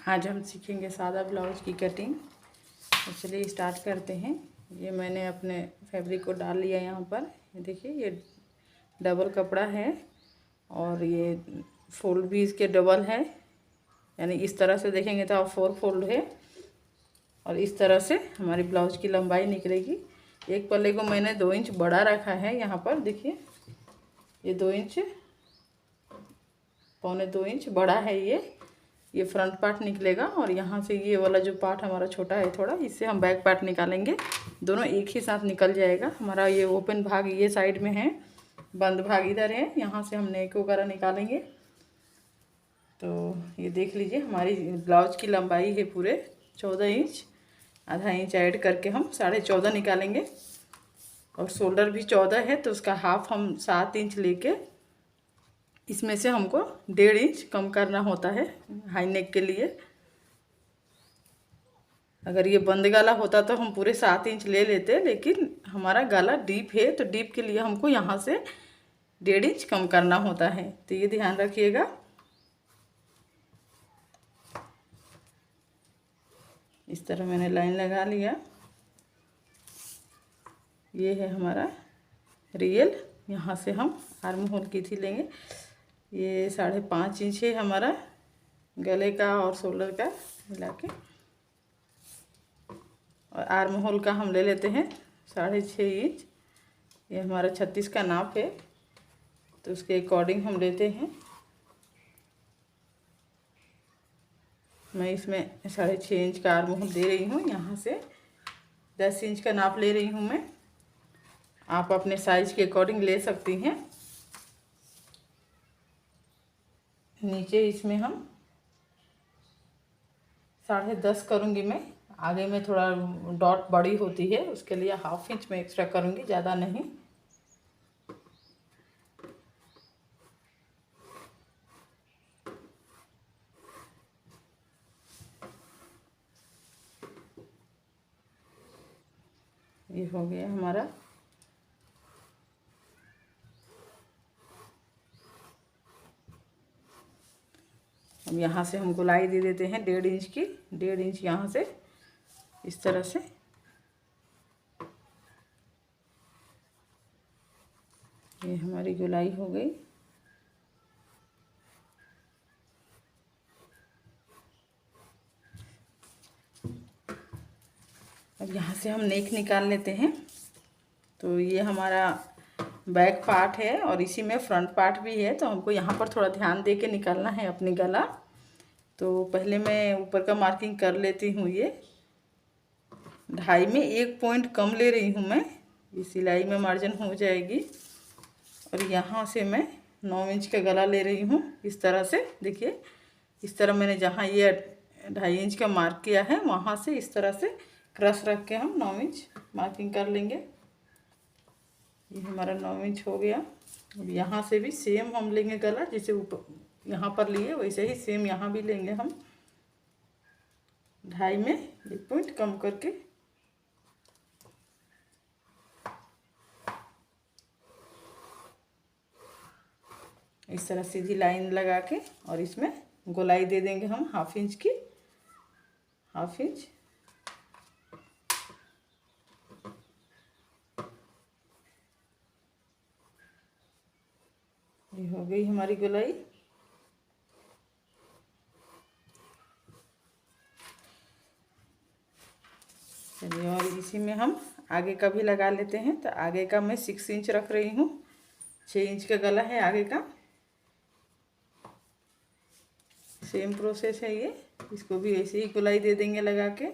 आज हम सीखेंगे सादा ब्लाउज की कटिंग। तो चलिए स्टार्ट करते हैं। ये मैंने अपने फैब्रिक को डाल लिया यहाँ पर। ये देखिए, ये डबल कपड़ा है और ये फोल्ड भी इसके डबल है, यानी इस तरह से देखेंगे तो 4 फोल्ड है और इस तरह से हमारी ब्लाउज की लंबाई निकलेगी। एक पल्ले को मैंने 2 इंच बड़ा रखा है। यहाँ पर देखिए, ये 2 इंच, पौने 2 इंच बड़ा है। ये फ्रंट पार्ट निकलेगा और यहाँ से ये वाला जो पार्ट हमारा छोटा है थोड़ा, इससे हम बैक पार्ट निकालेंगे। दोनों एक ही साथ निकल जाएगा। हमारा ये ओपन भाग ये साइड में है, बंद भाग इधर है। यहाँ से हम नेक वगैरह निकालेंगे। तो ये देख लीजिए, हमारी ब्लाउज की लंबाई है पूरे 14 इंच। आधा इंच ऐड करके हम 14.5 निकालेंगे और शोल्डर भी 14 है, तो उसका हाफ हम 7 इंच लेके इसमें से हमको 1.5 इंच कम करना होता है हाई नेक के लिए। अगर ये बंद गला होता तो हम पूरे 7 इंच ले लेते, लेकिन हमारा गला डीप है तो डीप के लिए हमको यहाँ से 1.5 इंच कम करना होता है। तो ये ध्यान रखिएगा। इस तरह मैंने लाइन लगा लिया। ये है हमारा रियल। यहाँ से हम आर्म होल की थी लेंगे। ये 5.5 इंच है हमारा गले का और शोल्डर का मिला के, और आर्म होल का हम ले लेते हैं 6.5 इंच। ये हमारा 36 का नाप है, तो उसके अकॉर्डिंग हम लेते हैं। मैं इसमें 6.5 इंच का आर्म होल दे रही हूँ। यहाँ से 10 इंच का नाप ले रही हूँ मैं। आप अपने साइज के अकॉर्डिंग ले सकती हैं। नीचे इसमें हम 10.5 करूँगी मैं। आगे में थोड़ा डॉट बड़ी होती है, उसके लिए 1/2 इंच में एक्स्ट्रा करूँगी, ज़्यादा नहीं। ये हो गया हमारा। अब यहाँ से हम गोलाई दे देते हैं 1.5 इंच की। 1.5 इंच यहाँ से इस तरह से। ये हमारी गोलाई हो गई। अब यहाँ से हम नेक निकाल लेते हैं। तो ये हमारा बैक पार्ट है और इसी में फ्रंट पार्ट भी है, तो हमको यहाँ पर थोड़ा ध्यान दे के निकालना है अपनी गला। तो पहले मैं ऊपर का मार्किंग कर लेती हूँ। ये 2.5 में 1 पॉइंट कम ले रही हूँ मैं, ये सिलाई में मार्जिन हो जाएगी। और यहाँ से मैं 9 इंच का गला ले रही हूँ इस तरह से। देखिए, इस तरह मैंने जहाँ ये 2.5 इंच का मार्क किया है, वहाँ से इस तरह से क्रॉस रख के हम 9 इंच मार्किंग कर लेंगे। ये हमारा 9 इंच हो गया। अब यहाँ से भी सेम हम लेंगे गला, जैसे ऊपर यहाँ पर लिए वैसे ही सेम यहाँ भी लेंगे हम। 2.5 में 1 पॉइंट कम करके इस तरह सीधी लाइन लगा के, और इसमें गोलाई दे देंगे हम 1/2 इंच की। 1/2 इंच। ये हो गई हमारी गोलाई। चलिए, और इसी में हम आगे का भी लगा लेते हैं। तो आगे का मैं 6 इंच रख रही हूँ। 6 इंच का गला है आगे का। सेम प्रोसेस है ये। इसको भी ऐसे ही गोलाई दे देंगे लगा के।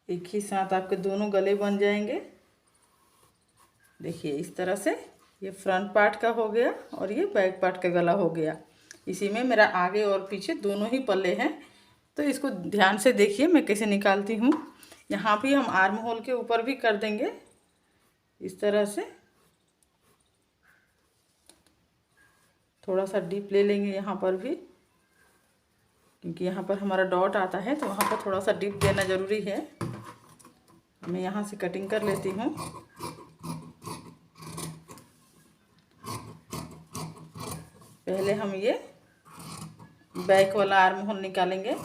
एक ही साथ आपके दोनों गले बन जाएंगे। देखिए, इस तरह से ये फ्रंट पार्ट का हो गया और ये बैक पार्ट का गला हो गया। इसी में मेरा आगे और पीछे दोनों ही पल्ले हैं। तो इसको ध्यान से देखिए मैं कैसे निकालती हूँ। यहाँ भी हम आर्म होल के ऊपर भी कर देंगे इस तरह से। थोड़ा सा डीप ले लेंगे यहाँ पर भी, क्योंकि यहाँ पर हमारा डॉट आता है, तो वहाँ पर थोड़ा सा डीप देना ज़रूरी है। मैं यहाँ से कटिंग कर लेती हूँ। पहले हम ये बैक वाला आर्म होल निकालेंगे।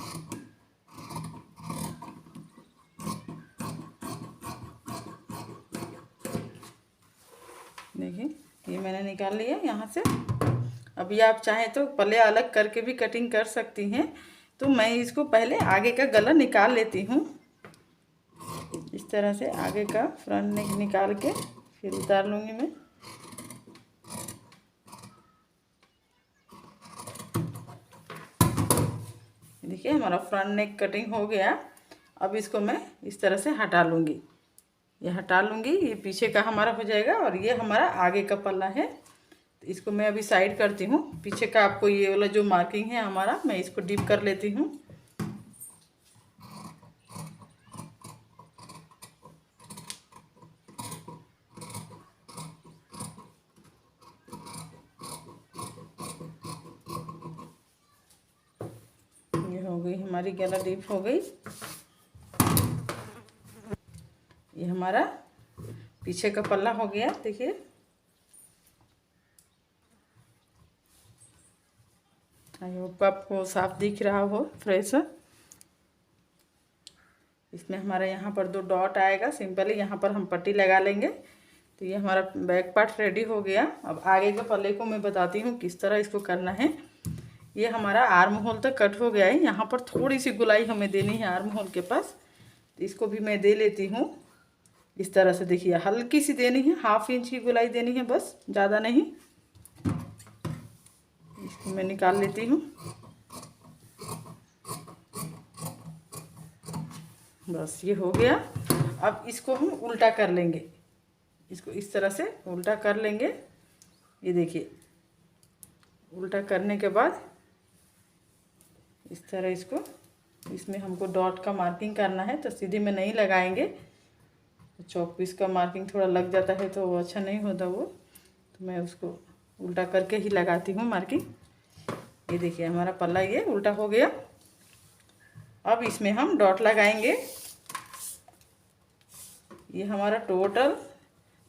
देखिए ये मैंने निकाल लिया यहाँ से। अभी आप चाहें तो पल्ले अलग करके भी कटिंग कर सकती हैं। तो मैं इसको पहले आगे का गला निकाल लेती हूँ। इस तरह से आगे का फ्रंट नेक निकाल के फिर उतार लूँगी मैं। देखिए हमारा फ्रंट नेक कटिंग हो गया। अब इसको मैं इस तरह से हटा लूँगी। ये हटा लूँगी, ये पीछे का हमारा हो जाएगा और ये हमारा आगे का पल्ला है। तो इसको मैं अभी साइड करती हूँ। पीछे का आपको ये वाला जो मार्किंग है हमारा, मैं इसको डिप कर लेती हूँ। ये हो गई हमारी गला डिप हो गई। ये हमारा पीछे का पल्ला हो गया। देखिए आई होप आपको साफ दिख रहा हो, फ्रेश। इसमें हमारा यहाँ पर 2 डॉट आएगा सिंपली, यहाँ पर हम पट्टी लगा लेंगे। तो ये हमारा बैक पार्ट रेडी हो गया। अब आगे के पल्ले को मैं बताती हूँ किस तरह इसको करना है। ये हमारा आर्म होल तक कट हो गया है। यहाँ पर थोड़ी सी गुलाई हमें देनी है आर्म होल के पास, तो इसको भी मैं दे लेती हूँ इस तरह से। देखिए हल्की सी देनी है, 1/2 इंच की गुलाई देनी है बस, ज़्यादा नहीं। इसको मैं निकाल लेती हूँ। बस ये हो गया। अब इसको हम उल्टा कर लेंगे। इसको इस तरह से उल्टा कर लेंगे। ये देखिए उल्टा करने के बाद इस तरह इसको, इसमें हमको डॉट का मार्किंग करना है तो सीधे में नहीं लगाएंगे। चौक पीस का मार्किंग थोड़ा लग जाता है तो वो अच्छा नहीं होता वो, तो मैं उसको उल्टा करके ही लगाती हूँ मार्किंग। ये देखिए हमारा पल्ला ये उल्टा हो गया। अब इसमें हम डॉट लगाएंगे। ये हमारा टोटल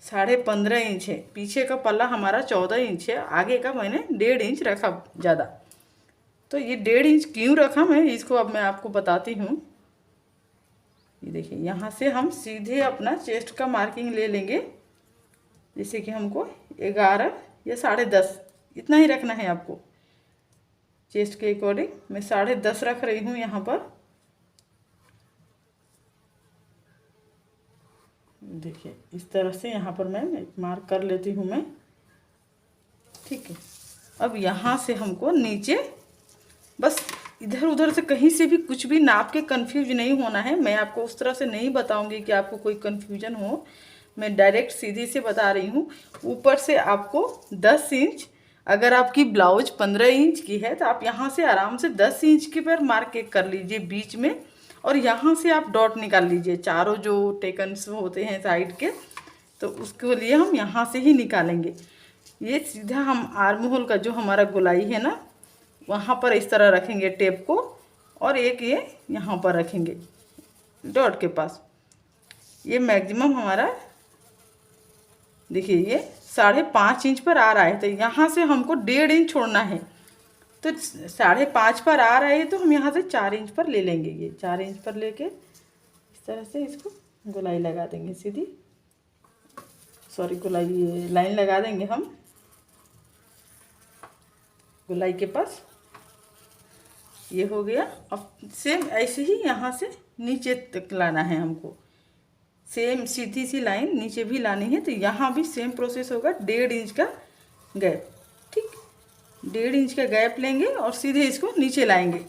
15.5 इंच है। पीछे का पल्ला हमारा 14 इंच है, आगे का मैंने 1.5 इंच रखा ज़्यादा। तो ये 1.5 इंच क्यों रखा मैं इसको अब मैं आपको बताती हूँ। ये देखिए यहाँ से हम सीधे अपना चेस्ट का मार्किंग ले लेंगे। जैसे कि हमको 11 या 10.5 इतना ही रखना है आपको। चेस्ट के अकॉर्डिंग मैं 10.5 रख रही हूँ यहाँ पर। देखिए इस तरह से यहाँ पर मैं एक मार्क कर लेती हूँ मैं। ठीक है, अब यहाँ से हमको नीचे बस इधर उधर से कहीं से भी कुछ भी नाप के कंफ्यूज नहीं होना है। मैं आपको उस तरह से नहीं बताऊंगी कि आपको कोई कंफ्यूजन हो। मैं डायरेक्ट सीधे से बता रही हूँ। ऊपर से आपको 10 इंच, अगर आपकी ब्लाउज 15 इंच की है तो आप यहाँ से आराम से 10 इंच के पर मार्क कर लीजिए बीच में, और यहाँ से आप डॉट निकाल लीजिए। चारों जो टेकन्स होते हैं साइड के, तो उसके लिए हम यहाँ से ही निकालेंगे। ये सीधा हम आर्म होल का जो हमारा गोलाई है ना, वहाँ पर इस तरह रखेंगे टेप को, और एक ये यहाँ पर रखेंगे डॉट के पास। ये मैक्सिमम हमारा देखिए ये 5.5 इंच पर आ रहा है, तो यहाँ से हमको 1.5 इंच छोड़ना है। तो 5.5 पर आ रहा है तो हम यहाँ से 4 इंच पर ले लेंगे। ये 4 इंच पर लेके इस तरह से इसको गोलाई लगा देंगे सीधी, सॉरी गोलाई, ये लाइन लगा देंगे हम गोलाई के पास। ये हो गया। अब सेम ऐसे ही यहाँ से नीचे तक लाना है हमको। सेम सीधी सी लाइन नीचे भी लानी है, तो यहाँ भी सेम प्रोसेस होगा। 1.5 इंच का गैप, ठीक, 1.5 इंच का गैप लेंगे और सीधे इसको नीचे लाएंगे।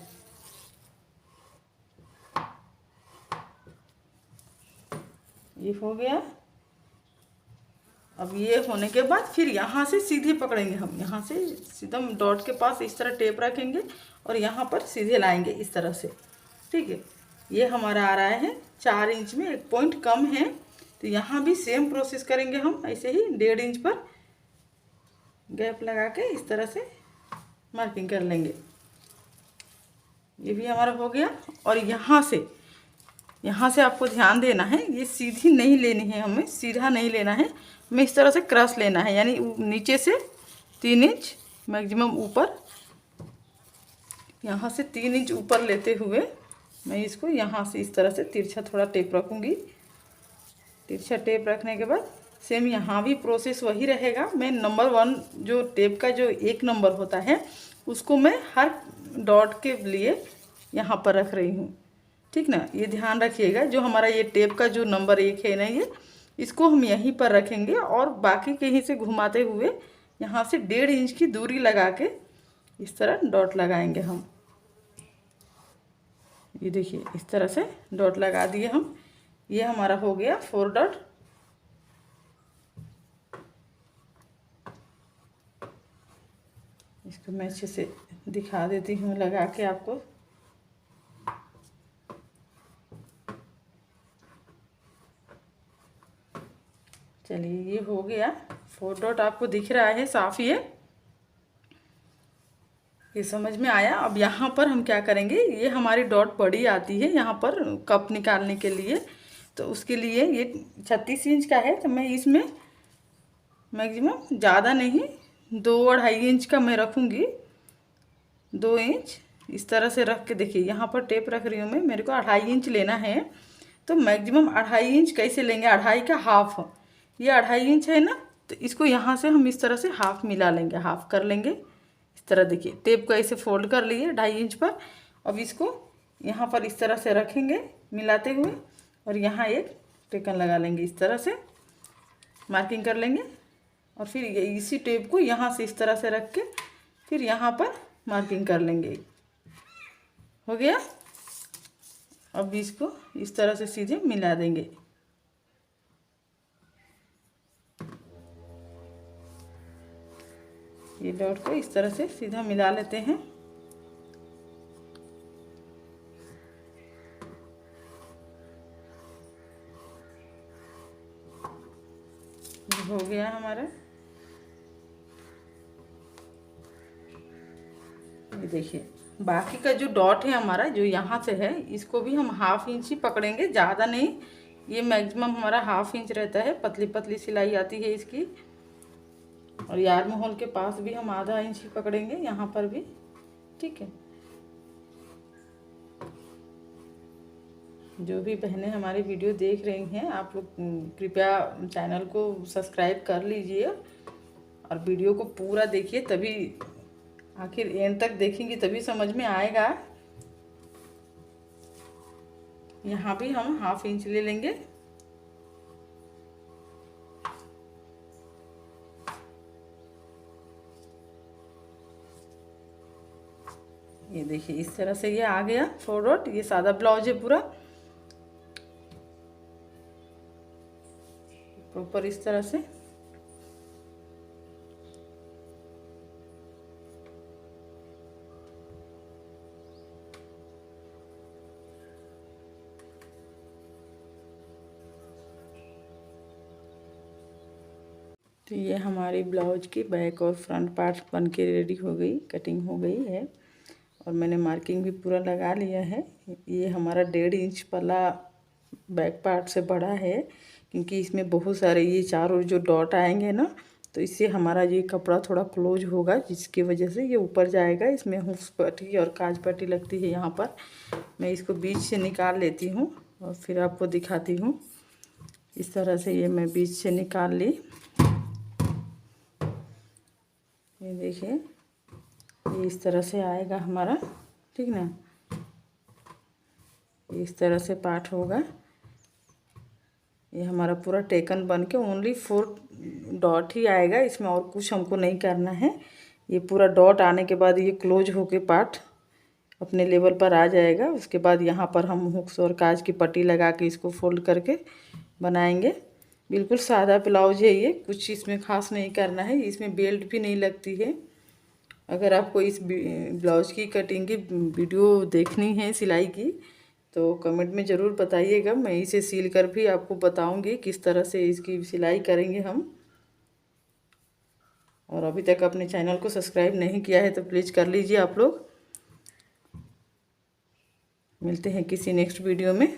ये हो गया। अब ये होने के बाद फिर यहाँ से सीधे पकड़ेंगे हम। यहाँ से सीधा डॉट के पास इस तरह टेप रखेंगे और यहाँ पर सीधे लाएंगे इस तरह से। ठीक है, ये हमारा आ रहा है 4 इंच में, 1 पॉइंट कम है। तो यहाँ भी सेम प्रोसेस करेंगे हम, ऐसे ही 1.5 इंच पर गैप लगा के इस तरह से मार्किंग कर लेंगे। ये भी हमारा हो गया। और यहाँ से आपको ध्यान देना है, ये सीधी नहीं लेनी है हमें, सीधा नहीं लेना है हमें, इस तरह से क्रॉस लेना है। यानी नीचे से 3 इंच मैक्सिमम ऊपर, यहाँ से 3 इंच ऊपर लेते हुए मैं इसको यहाँ से इस तरह से तिरछा थोड़ा टेप रखूँगी। तिरछा टेप रखने के बाद सेम यहाँ भी प्रोसेस वही रहेगा। मैं नंबर 1 जो टेप का जो 1 नंबर होता है उसको मैं हर डॉट के लिए यहाँ पर रख रही हूँ, ठीक ना। ये ध्यान रखिएगा, जो हमारा ये टेप का जो नंबर 1 है ना, ये इसको हम यहीं पर रखेंगे और बाकी कहीं से घुमाते हुए यहाँ से 1.5 इंच की दूरी लगा के इस तरह डॉट लगाएंगे हम। ये देखिए इस तरह से डॉट लगा दिए हम। ये हमारा हो गया 4 डॉट। इसको मैं अच्छे से दिखा देती हूँ लगा के आपको। चलिए ये हो गया 4 डॉट, आपको दिख रहा है साफ ये समझ में आया। अब यहाँ पर हम क्या करेंगे, ये हमारी डॉट बड़ी आती है यहाँ पर कप निकालने के लिए, तो उसके लिए ये 36 इंच का है, तो मैं इसमें मैक्सिमम ज़्यादा नहीं 2-2.5 इंच का मैं रखूँगी। 2 इंच इस तरह से रख के देखिए, यहाँ पर टेप रख रही हूँ मैं, मेरे को 2.5 इंच लेना है। तो मैक्सिमम 2.5 इंच कैसे लेंगे, 2.5 का हाफ, ये 2.5 इंच है ना, तो इसको यहाँ से हम इस तरह से हाफ मिला लेंगे, हाफ कर लेंगे इस तरह। देखिए टेप को ऐसे फोल्ड कर लिए 2.5 इंच पर। अब इसको यहाँ पर इस तरह से रखेंगे मिलाते हुए और यहाँ एक टेकन लगा लेंगे, इस तरह से मार्किंग कर लेंगे और फिर इसी टेप को यहाँ से इस तरह से रख के फिर यहाँ पर मार्किंग कर लेंगे। हो गया। अब इसको इस तरह से सीधे मिला देंगे। ये डॉट को इस तरह से सीधा मिला लेते हैं। हो गया हमारा। ये देखिए बाकी का जो डॉट है हमारा जो यहाँ से है, इसको भी हम 1/2 इंच ही पकड़ेंगे, ज़्यादा नहीं। ये मैक्सिमम हमारा 1/2 इंच रहता है, पतली पतली सिलाई आती है इसकी। और यार मोहल के पास भी हम 1/2 इंच ही पकड़ेंगे यहाँ पर भी, ठीक है। जो भी बहनें हमारी वीडियो देख रही हैं, आप लोग कृपया चैनल को सब्सक्राइब कर लीजिए और वीडियो को पूरा देखिए, तभी आखिर एंड तक देखेंगे तभी समझ में आएगा। यहाँ भी हम 1/2 इंच ले लेंगे। ये देखिए इस तरह से ये आ गया 4 डॉट। ये सादा ब्लाउज है पूरा प्रॉपर इस तरह से। तो ये हमारी ब्लाउज की बैक और फ्रंट पार्ट बन के रेडी हो गई, कटिंग हो गई है और मैंने मार्किंग भी पूरा लगा लिया है। ये हमारा 1.5 इंच पल्ला बैक पार्ट से बड़ा है, क्योंकि इसमें बहुत सारे ये चारों जो डॉट आएंगे ना, तो इससे हमारा ये कपड़ा थोड़ा क्लोज होगा, जिसकी वजह से ये ऊपर जाएगा। इसमें हुक्स पट्टी और काज पट्टी लगती है यहाँ पर। मैं इसको बीच से निकाल लेती हूँ और फिर आपको दिखाती हूँ। इस तरह से ये मैं बीच से निकाल ली। ये देखिए ये इस तरह से आएगा हमारा, ठीक ना। इस तरह से पार्ट होगा। ये हमारा पूरा टेकन बन के ओनली 4 डॉट ही आएगा, इसमें और कुछ हमको नहीं करना है। ये पूरा डॉट आने के बाद ये क्लोज होके पार्ट अपने लेवल पर आ जाएगा। उसके बाद यहाँ पर हम हुक्स और काज की पट्टी लगा के इसको फोल्ड करके बनाएंगे। बिल्कुल सादा ब्लाउज है ये, कुछ इसमें खास नहीं करना है। इसमें बेल्ट भी नहीं लगती है। अगर आपको इस ब्लाउज की कटिंग की वीडियो देखनी है सिलाई की, तो कमेंट में ज़रूर बताइएगा। मैं इसे सील कर भी आपको बताऊंगी किस तरह से इसकी सिलाई करेंगे हम। और अभी तक अपने चैनल को सब्सक्राइब नहीं किया है तो प्लीज़ कर लीजिए आप लोग। मिलते हैं किसी नेक्स्ट वीडियो में।